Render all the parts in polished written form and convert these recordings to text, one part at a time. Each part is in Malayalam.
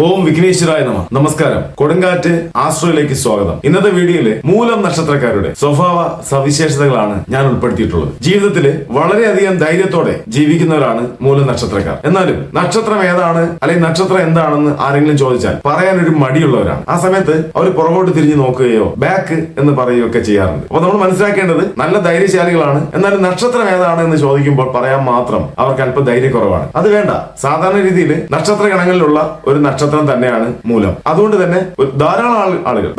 ഓം വിഘ്നേശ്വരായ നമഃ. നമസ്കാരം. കൊടുങ്കാറ്റ് ആസ്ട്രോയിലേക്ക് സ്വാഗതം. ഇന്നത്തെ വീഡിയോയില് മൂലം നക്ഷത്രക്കാരുടെ സ്വഭാവ സവിശേഷതകളാണ് ഞാൻ ഉൾപ്പെടുത്തിയിട്ടുള്ളത്. ജീവിതത്തില് വളരെയധികം ധൈര്യത്തോടെ ജീവിക്കുന്നവരാണ് മൂലം നക്ഷത്രക്കാർ. എന്നാലും നക്ഷത്രം ഏതാണ് അല്ലെങ്കിൽ നക്ഷത്രം എന്താണെന്ന് ആരെങ്കിലും ചോദിച്ചാൽ പറയാനൊരു മടിയുള്ളവരാണ്. ആ സമയത്ത് അവർ പുറകോട്ട് തിരിഞ്ഞു നോക്കുകയോ ബാക്ക് എന്ന് പറയുകയൊക്കെ ചെയ്യാറുണ്ട്. അപ്പൊ നമ്മൾ മനസ്സിലാക്കേണ്ടത് നല്ല ധൈര്യശാലികളാണ്. എന്നാലും നക്ഷത്രം ഏതാണ് എന്ന് ചോദിക്കുമ്പോൾ പറയാൻ മാത്രം അവർക്ക് അല്പം ധൈര്യക്കുറവാണ്. അത് വേണ്ട. സാധാരണ രീതിയിൽ നക്ഷത്ര ഗണങ്ങളിലുള്ള ഒരു നക്ഷത്രം തന്നെയാണ് മൂലം. അതുകൊണ്ട് തന്നെ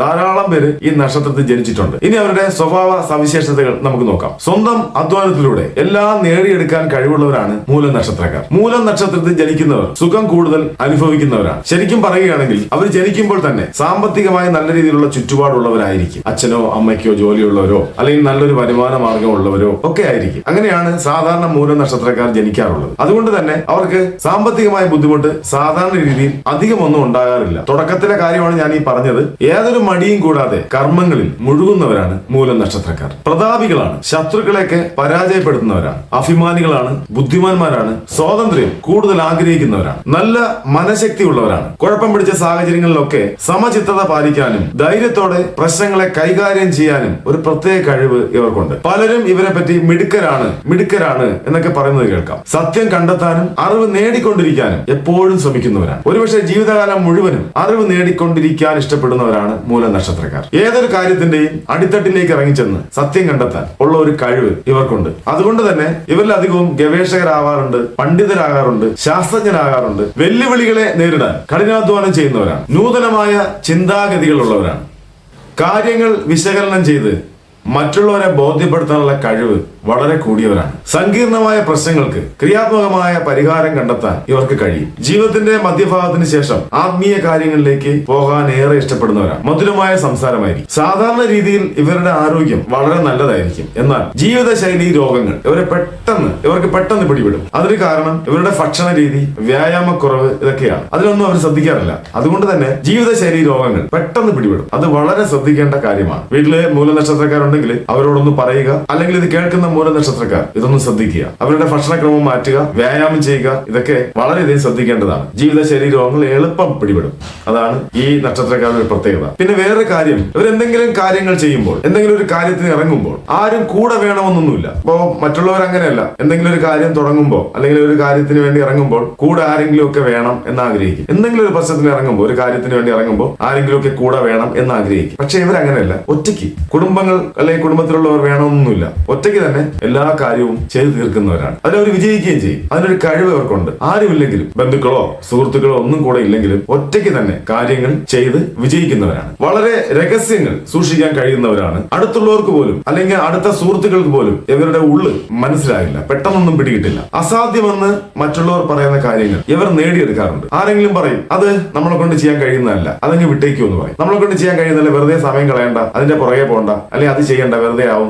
ധാരാളം പേര് ഈ നക്ഷത്രത്തിൽ ജനിച്ചിട്ടുണ്ട്. ഇനി അവരുടെ സ്വഭാവ സവിശേഷതകൾ നമുക്ക് നോക്കാം. സ്വന്തം അധ്വാനത്തിലൂടെ എല്ലാം നേടിയെടുക്കാൻ കഴിവുള്ളവരാണ് മൂലം നക്ഷത്രക്കാർ. മൂലം നക്ഷത്രത്തിൽ ജനിക്കുന്നവർ സുഖം കൂടുതൽ അനുഭവിക്കുന്നവരാണ്. ശരിക്കും പറയുകയാണെങ്കിൽ അവർ ജനിക്കുമ്പോൾ തന്നെ സാമ്പത്തികമായി നല്ല രീതിയിലുള്ള ചുറ്റുപാടുള്ളവരായിരിക്കും. അച്ഛനോ അമ്മയ്ക്കോ ജോലിയുള്ളവരോ അല്ലെങ്കിൽ നല്ലൊരു വരുമാന മാർഗമുള്ളവരോ ഒക്കെ ആയിരിക്കും. അങ്ങനെയാണ് സാധാരണ മൂലം നക്ഷത്രക്കാർ ജനിക്കാറുള്ളത്. അതുകൊണ്ട് തന്നെ അവർക്ക് സാമ്പത്തികമായ ബുദ്ധിമുട്ട് സാധാരണ രീതിയിൽ അധികമൊന്നും ഉണ്ടാകാറില്ല. തുടക്കത്തിലെ കാര്യമാണ് ഞാൻ ഈ പറഞ്ഞത്. ഏതൊരു മടിയും കൂടാതെ കർമ്മങ്ങളിൽ മുഴുകുന്നവരാണ് മൂലം നക്ഷത്രക്കാർ. പ്രതാപികളാണ്. ശത്രുക്കളെയൊക്കെ പരാജയപ്പെടുത്തുന്നവരാണ്. അഭിമാനികളാണ്. ബുദ്ധിമാന്മാരാണ്. സ്വാതന്ത്ര്യം കൂടുതൽ ആഗ്രഹിക്കുന്നവരാണ്. നല്ല മനഃശക്തി ഉള്ളവരാണ്. കുഴപ്പം പിടിച്ച സാഹചര്യങ്ങളിലൊക്കെ സമചിത്തത പാലിക്കാനും ധൈര്യത്തോടെ പ്രശ്നങ്ങളെ കൈകാര്യം ചെയ്യാനും ഒരു പ്രത്യേക കഴിവ് ഇവർക്കുണ്ട്. പലരും ഇവരെ പറ്റി മിടുക്കരാണ് എന്നൊക്കെ പറയുന്നത് കേൾക്കാം. സത്യം കണ്ടെത്താനും അറിവ് നേടിക്കൊണ്ടിരിക്കാനും എപ്പോഴും ശ്രമിക്കുന്നവരാണ്. ഒരുപക്ഷെ ജീവിതകാലം മുഴുവനും അറിവ് നേടിക്കൊണ്ടിരിക്കാൻ ഇഷ്ടപ്പെടുന്നവരാണ് മൂലം നക്ഷത്രക്കാർ. ഏതൊരു കാര്യത്തിന്റെയും അടിത്തട്ടിലേക്ക് ഇറങ്ങിച്ചെന്ന് സത്യം കണ്ടെത്താൻ ഉള്ള ഒരു കഴിവ് ഇവർക്കുണ്ട്. അതുകൊണ്ട് തന്നെ ഇവരിലധികവും ഗവേഷകരാവാറുണ്ട്, പണ്ഡിതരാകാറുണ്ട്, ശാസ്ത്രജ്ഞരാകാറുണ്ട്. വെല്ലുവിളികളെ നേരിടാൻ കഠിനാധ്വാനം ചെയ്യുന്നവരാണ്. നൂതനമായ ചിന്താഗതികളുള്ളവരാണ്. കാര്യങ്ങൾ വിശകലനം ചെയ്ത് മറ്റുള്ളവരെ ബോധ്യപ്പെടുത്താനുള്ള കഴിവ് വളരെ കൂടിയവരാണ്. സങ്കീർണമായ പ്രശ്നങ്ങൾക്ക് ക്രിയാത്മകമായ പരിഹാരം കണ്ടെത്താൻ ഇവർക്ക് കഴിയും. ജീവിതത്തിന്റെ മധ്യഭാഗത്തിന് ശേഷം ആത്മീയ കാര്യങ്ങളിലേക്ക് പോകാൻ ഏറെ ഇഷ്ടപ്പെടുന്നവരാണ്. മധുരമായ സംസാരമായിരിക്കും. സാധാരണ രീതിയിൽ ഇവരുടെ ആരോഗ്യം വളരെ നല്ലതായിരിക്കും. എന്നാൽ ജീവിതശൈലി രോഗങ്ങൾ ഇവർക്ക് പെട്ടെന്ന് പിടിപെടും. അതിന് കാരണം ഇവരുടെ ഭക്ഷണ രീതി, വ്യായാമക്കുറവ് ഇതൊക്കെയാണ്. അതിലൊന്നും അവർ ശ്രദ്ധിക്കാറില്ല. അതുകൊണ്ട് തന്നെ ജീവിതശൈലി രോഗങ്ങൾ പെട്ടെന്ന് പിടിപെടും. അത് വളരെ ശ്രദ്ധിക്കേണ്ട കാര്യമാണ്. വീട്ടിലെ മൂലനക്ഷത്രക്കാരുണ്ടെങ്കിൽ അവരോടൊന്ന് പറയുക, അല്ലെങ്കിൽ ഇത് കേൾക്കുന്ന മൂലം നക്ഷത്രക്കാർ ഇതൊന്നും ശ്രദ്ധിക്കുക. അവരുടെ ഭക്ഷണക്രമം മാറ്റുക, വ്യായാമം ചെയ്യുക. ഇതൊക്കെ വളരെയധികം ശ്രദ്ധിക്കേണ്ടതാണ്. ജീവിതശൈലി രോഗങ്ങൾ എളുപ്പം പിടിപെടും. അതാണ് ഈ നക്ഷത്രക്കാരുടെ പ്രത്യേകത. പിന്നെ വേറൊരു കാര്യം, ഇവർ എന്തെങ്കിലും കാര്യങ്ങൾ ചെയ്യുമ്പോൾ, എന്തെങ്കിലും ഒരു കാര്യത്തിന് ഇറങ്ങുമ്പോൾ ആരും കൂടെ വേണമെന്നൊന്നുമില്ല. അപ്പോ മറ്റുള്ളവർ അങ്ങനെയല്ല. എന്തെങ്കിലും ഒരു കാര്യം തുടങ്ങുമ്പോൾ അല്ലെങ്കിൽ ഒരു കാര്യത്തിന് വേണ്ടി ഇറങ്ങുമ്പോൾ കൂടെ ആരെങ്കിലും ഒക്കെ വേണം എന്ന് ആഗ്രഹിക്കും. എന്തെങ്കിലും ഒരു പ്രശ്നത്തിന് ഇറങ്ങുമ്പോൾ, ഒരു കാര്യത്തിന് വേണ്ടി ഇറങ്ങുമ്പോൾ ആരെങ്കിലും ഒക്കെ കൂടെ വേണം എന്ന് ആഗ്രഹിക്കും. പക്ഷെ ഇവരങ്ങനെയല്ല. ഒറ്റയ്ക്ക് കുടുംബങ്ങൾ അല്ലെങ്കിൽ കുടുംബത്തിലുള്ളവർ വേണമെന്നൊന്നുമില്ല. ഒറ്റയ്ക്ക് തന്നെ എല്ലാ കാര്യവും ചെയ്തു തീർക്കുന്നവരാണ്. അതിലവർ വിജയിക്കുകയും ചെയ്യും. അതിനൊരു കഴിവ് അവർക്കുണ്ട്. ആരുമില്ലെങ്കിലും, ബന്ധുക്കളോ സുഹൃത്തുക്കളോ ഒന്നും കൂടെ ഇല്ലെങ്കിലും ഒറ്റയ്ക്ക് തന്നെ കാര്യങ്ങൾ ചെയ്ത് വിജയിക്കുന്നവരാണ്. വളരെ രഹസ്യങ്ങൾ സൂക്ഷിക്കാൻ കഴിയുന്നവരാണ്. അടുത്തുള്ളവർക്ക് പോലും അല്ലെങ്കിൽ അടുത്ത സുഹൃത്തുക്കൾക്ക് പോലും ഇവരുടെ ഉള്ള് മനസ്സിലാകില്ല. പെട്ടെന്നൊന്നും പിടികിട്ടില്ല. അസാധ്യമെന്ന് മറ്റുള്ളവർ പറയുന്ന കാര്യങ്ങൾ ഇവർ നേടിയെടുക്കാറുണ്ട്. ആരെങ്കിലും പറയും അത് നമ്മളെ കൊണ്ട് ചെയ്യാൻ കഴിയുന്നതല്ല, അതങ്ങ് വിട്ടേക്കോ എന്ന് പറയും. നമ്മളെ കൊണ്ട് ചെയ്യാൻ കഴിയുന്നതല്ല, വെറുതെ സമയം കളയണ്ട, അതിന്റെ പുറകെ പോകണ്ട, അല്ലെങ്കിൽ അത് ചെയ്യണ്ട, വെറുതെ ആവും,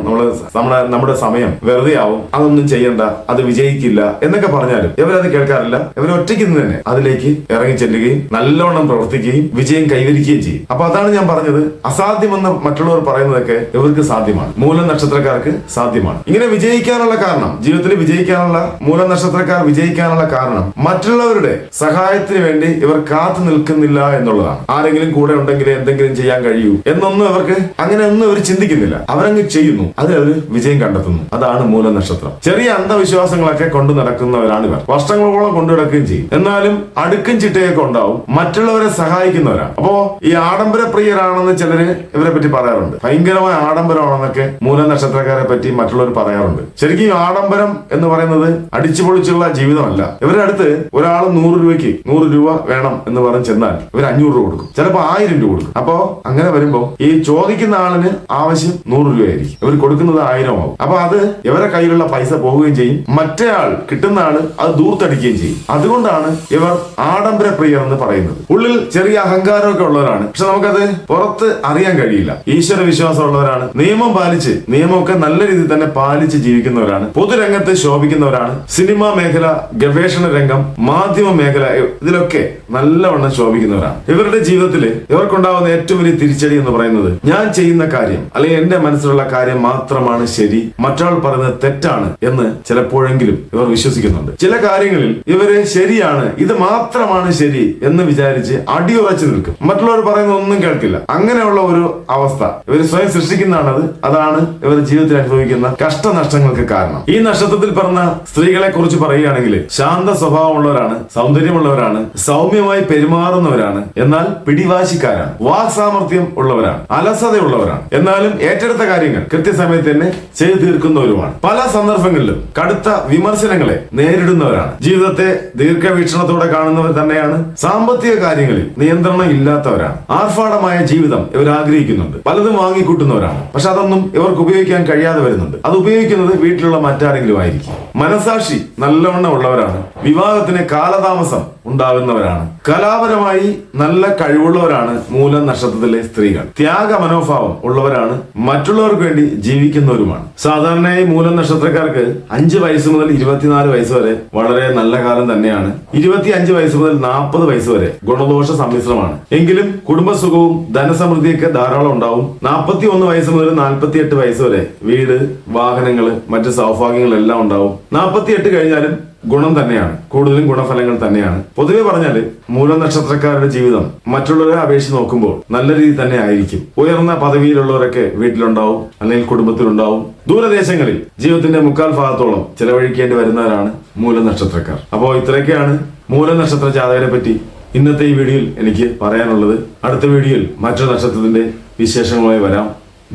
നമ്മുടെ സമയം വെറുതെ ആവും, അതൊന്നും ചെയ്യണ്ട, അത് വിജയിക്കില്ല എന്നൊക്കെ പറഞ്ഞാലും ഇവരത് കേൾക്കാറില്ല. ഇവർ ഒറ്റയ്ക്ക് നിന്ന് തന്നെ അതിലേക്ക് ഇറങ്ങി ചെല്ലുകയും നല്ലോണം പ്രവർത്തിക്കുകയും വിജയം കൈവരിക്കുകയും ചെയ്യും. അപ്പൊ അതാണ് ഞാൻ പറഞ്ഞത്, അസാധ്യമെന്ന് മറ്റുള്ളവർ പറയുന്നതൊക്കെ ഇവർക്ക് സാധ്യമാണ്. മൂലം നക്ഷത്രക്കാർക്ക് സാധ്യമാണ്. ഇങ്ങനെ വിജയിക്കാനുള്ള കാരണം, ജീവിതത്തിൽ വിജയിക്കാനുള്ള, മൂലം നക്ഷത്രക്കാർ വിജയിക്കാനുള്ള കാരണം മറ്റുള്ളവരുടെ സഹായത്തിന് വേണ്ടി ഇവർ കാത്തു നിൽക്കുന്നില്ല എന്നുള്ളതാണ്. ആരെങ്കിലും കൂടെ ഉണ്ടെങ്കിലേ എന്തെങ്കിലും ചെയ്യാൻ കഴിയൂ എന്നൊന്നും അവർക്ക് അങ്ങനെ ഒന്നും അവർ ചിന്തിക്കുന്നില്ല. അവരങ്ങ് ചെയ്യുന്നു, അതിൽ അവർ വിജയം കണ്ടെത്തുന്നു. അതാണ് മൂലം നക്ഷത്രം. ചെറിയ അന്ധവിശ്വാസങ്ങളൊക്കെ കൊണ്ടു നടക്കുന്നവരാണ് ഇവർ. വർഷങ്ങളോളം കൊണ്ടു നടക്കുകയും ചെയ്യും. എന്നാലും അടുക്കും ചിട്ടയൊക്കെ ഉണ്ടാവും. മറ്റുള്ളവരെ സഹായിക്കുന്നവരാണ്. അപ്പോ ഈ ആഡംബര പ്രിയരാണെന്ന് ചിലര് ഇവരെ പറ്റി പറയാറുണ്ട്. ഭയങ്കരമായ ആഡംബരമാണെന്നൊക്കെ മൂലം നക്ഷത്രക്കാരെ പറ്റി മറ്റുള്ളവർ പറയാറുണ്ട്. ശരിക്കും ആഡംബരം എന്ന് പറയുന്നത് അടിച്ചുപൊളിച്ചുള്ള ജീവിതമല്ല. ഇവരുടെ അടുത്ത് ഒരാൾ 100 രൂപയ്ക്ക് 100 രൂപ വേണം എന്ന് പറഞ്ഞ് ചെന്നാൽ ഇവർ 500 രൂപ കൊടുക്കും, ചിലപ്പോൾ 1000 രൂപ കൊടുക്കും. അപ്പോ അങ്ങനെ വരുമ്പോ ഈ ചോദിക്കുന്ന ആളിന് ആവശ്യം 100 രൂപയായിരിക്കും, ഇവർ കൊടുക്കുന്നത് 1000 ആവും. അപ്പൊ അത് ഇവരെ കയ്യിലുള്ള പൈസ പോവുകയും ചെയ്യും. മറ്റേ ആൾ കിട്ടുന്ന ആള് അത് ദൂർത്തടിക്കുകയും ചെയ്യും. അതുകൊണ്ടാണ് ഇവർ ആഡംബര പ്രിയർ എന്ന് പറയുന്നത്. ഉള്ളിൽ ചെറിയ അഹങ്കാരമൊക്കെ ഉള്ളവരാണ്. പക്ഷെ നമുക്കത് പുറത്ത് അറിയാൻ കഴിയില്ല. ഈശ്വര വിശ്വാസം ഉള്ളവരാണ്. നിയമം പാലിച്ച്, നിയമമൊക്കെ നല്ല രീതിയിൽ തന്നെ പാലിച്ച് ജീവിക്കുന്നവരാണ്. പൊതുരംഗത്ത് ശോഭിക്കുന്നവരാണ്. സിനിമാ മേഖല, ഗവേഷണ രംഗം, മാധ്യമ മേഖല, ഇതിലൊക്കെ നല്ലവണ്ണം ശോഭിക്കുന്നവരാണ്. ഇവരുടെ ജീവിതത്തിൽ ഇവർക്കുണ്ടാവുന്ന ഏറ്റവും വലിയ തിരിച്ചടി എന്ന് പറയുന്നത്, ഞാൻ ചെയ്യുന്ന കാര്യം അല്ലെങ്കിൽ എന്റെ മനസ്സിലുള്ള കാര്യം മാത്രമാണ് ശരി, മറ്റൊരാൾ പറയുന്നത് തെറ്റാണ് എന്ന് ചിലപ്പോഴെങ്കിലും ഇവർ വിശ്വസിക്കുന്നുണ്ട്. ചില കാര്യങ്ങളിൽ ഇവര് ശരിയാണ്, ഇത് മാത്രമാണ് ശരി എന്ന് വിചാരിച്ച് അടിയുറച്ചു നിൽക്കും. മറ്റുള്ളവർ പറയുന്ന ഒന്നും കേൾക്കില്ല. അങ്ങനെയുള്ള ഒരു അവസ്ഥ ഇവർ സ്വയം സൃഷ്ടിക്കുന്നതാണത്. അതാണ് ഇവർ ജീവിതത്തിൽ അനുഭവിക്കുന്ന കഷ്ടനഷ്ടങ്ങൾക്ക് കാരണം. ഈ നക്ഷത്രത്തിൽ പറഞ്ഞ സ്ത്രീകളെ കുറിച്ച് പറയുകയാണെങ്കിൽ ശാന്ത സ്വഭാവമുള്ളവരാണ്, സൗന്ദര്യമുള്ളവരാണ്, സൗമ്യമായി പെരുമാറുന്നവരാണ്, എന്നാൽ പിടിവാശിക്കാരാണ്, വാക് സാമർഥ്യം ഉള്ളവരാണ്, അലസതയുള്ളവരാണ്. എന്നാലും ഏറ്റെടുത്ത കാര്യങ്ങൾ കൃത്യസമയത്ത് തന്നെ ചെയ്തു തീർക്കുന്നവരുമാണ്. പല സന്ദർഭങ്ങളിലും കടുത്ത വിമർശനങ്ങളെ നേരിടുന്നവരാണ്. ജീവിതത്തെ ദീർഘവീക്ഷണത്തോടെ കാണുന്നവർ തന്നെയാണ്. സാമ്പത്തിക കാര്യങ്ങളിൽ നിയന്ത്രണം ഇല്ലാത്തവരാണ്. ആർഭാടമായ ജീവിതം ഇവർ ആഗ്രഹിക്കുന്നുണ്ട്. പലതും വാങ്ങിക്കൂട്ടുന്നവരാണ്. പക്ഷെ അതൊന്നും ഇവർക്ക് ഉപയോഗിക്കാൻ കഴിയാതെ വരുന്നുണ്ട്. അത് ഉപയോഗിക്കുന്നത് വീട്ടിലുള്ള മറ്റാരെങ്കിലും ആയിരിക്കും. മനസാക്ഷി നല്ലവണ്ണം ഉള്ളവരാണ്. വിവാഹത്തിന് കാലതാമസം ഉണ്ടാകുന്നവരാണ്. കലാപരമായി നല്ല കഴിവുള്ളവരാണ് മൂലം നക്ഷത്രത്തിലെ സ്ത്രീകൾ. ത്യാഗ മനോഭാവം ഉള്ളവരാണ്. മറ്റുള്ളവർക്ക് വേണ്ടി ജീവിക്കുന്നവരുമാണ്. സാധാരണയായി മൂലം നക്ഷത്രക്കാർക്ക് 5 വയസ്സ് മുതൽ 24 വയസ്സ് വരെ വളരെ നല്ല കാലം തന്നെയാണ്. 25 വയസ്സ് മുതൽ 40 വയസ്സ് വരെ ഗുണദോഷ സമ്മിശ്രമാണ്. എങ്കിലും കുടുംബസുഖവും ധനസമൃദ്ധിയൊക്കെ ധാരാളം ഉണ്ടാവും. 41 വയസ്സ് മുതൽ 48 വയസ്സ് വരെ വീട്, വാഹനങ്ങള്, മറ്റ് സൗഭാഗ്യങ്ങളെല്ലാം ഉണ്ടാവും. 48 കഴിഞ്ഞാലും ഗുണം തന്നെയാണ്. കൂടുതലും ഗുണഫലങ്ങൾ തന്നെയാണ്. പൊതുവെ പറഞ്ഞാല് മൂലം നക്ഷത്രക്കാരുടെ ജീവിതം മറ്റുള്ളവരെ അപേക്ഷിച്ച് നോക്കുമ്പോൾ നല്ല രീതിയിൽ തന്നെ ആയിരിക്കും. ഉയർന്ന പദവിയിലുള്ളവരൊക്കെ വീട്ടിലുണ്ടാവും, അല്ലെങ്കിൽ കുടുംബത്തിലുണ്ടാവും. ദൂരദേശങ്ങളിൽ ജീവിതത്തിന്റെ 3/4 ഭാഗത്തോളം ചെലവഴിക്കേണ്ടി വരുന്നവരാണ് മൂലം നക്ഷത്രക്കാർ. അപ്പോൾ ഇത്രയൊക്കെയാണ് മൂലം നക്ഷത്ര ജാതകരെ പറ്റി ഇന്നത്തെ ഈ വീഡിയോയിൽ എനിക്ക് പറയാനുള്ളത്. അടുത്ത വീഡിയോയിൽ മറ്റൊരു നക്ഷത്രത്തിന്റെ വിശേഷങ്ങളുമായി വരാം.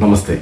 നമസ്തേ.